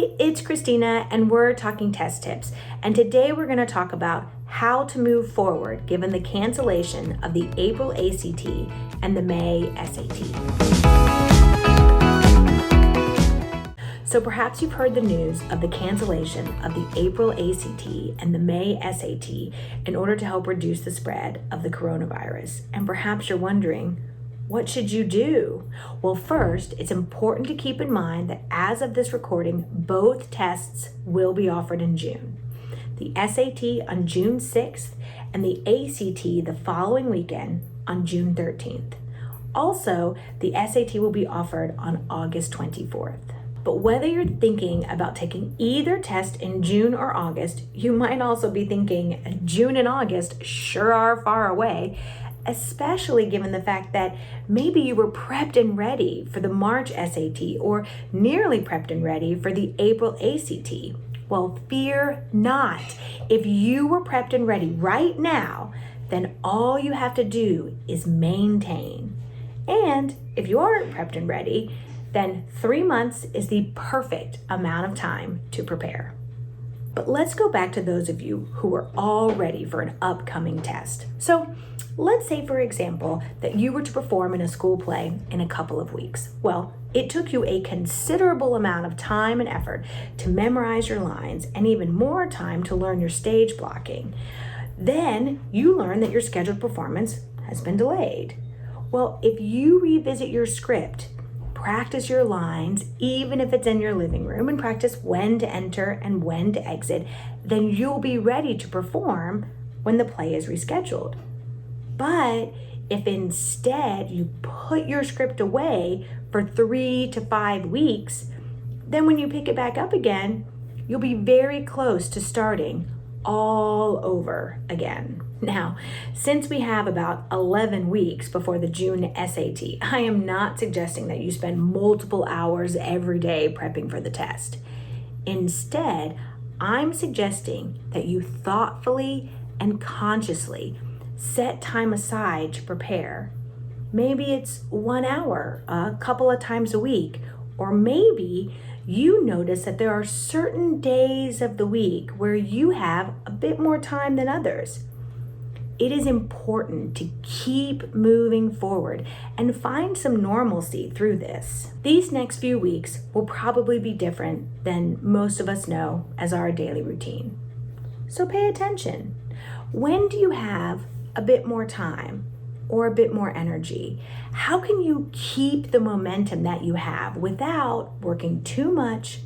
Hey, it's Christina, and we're talking test tips. And today we're going to talk about how to move forward given the cancellation of the April ACT and the May SAT. So perhaps you've heard the news of the cancellation of the April ACT and the May SAT in order to help reduce the spread of the coronavirus. And perhaps you're wondering, what should you do? Well, first, it's important to keep in mind that as of this recording, both tests will be offered in June. The SAT on June 6th and the ACT the following weekend on June 13th. Also, the SAT will be offered on August 24th. But whether you're thinking about taking either test in June or August, you might also be thinking June and August sure are far away, especially given the fact that maybe you were prepped and ready for the March SAT or nearly prepped and ready for the April ACT. Well, fear not. If you were prepped and ready right now, then all you have to do is maintain. And if you aren't prepped and ready, then 3 months is the perfect amount of time to prepare. But let's go back to those of you who are all ready for an upcoming test. So let's say, for example, that you were to perform in a school play in a couple of weeks. Well, it took you a considerable amount of time and effort to memorize your lines and even more time to learn your stage blocking. Then you learn that your scheduled performance has been delayed. Well, if you revisit your script, practice your lines, even if it's in your living room, and practice when to enter and when to exit, then you'll be ready to perform when the play is rescheduled. But if instead you put your script away for 3 to 5 weeks, then when you pick it back up again, you'll be very close to starting all over again. Now, since we have about 11 weeks before the June SAT, I am not suggesting that you spend multiple hours every day prepping for the test. Instead, I'm suggesting that you thoughtfully and consciously set time aside to prepare. Maybe it's 1 hour, a couple of times a week, or maybe you notice that there are certain days of the week where you have a bit more time than others. It is important to keep moving forward and find some normalcy through this. These next few weeks will probably be different than most of us know as our daily routine. So pay attention. When do you have a bit more time or a bit more energy? How can you keep the momentum that you have without working too much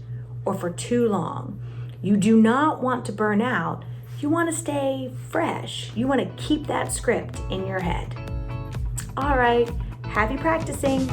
or for too long? You do not want to burn out. You want to stay fresh. You want to keep that script in your head. All right, happy practicing.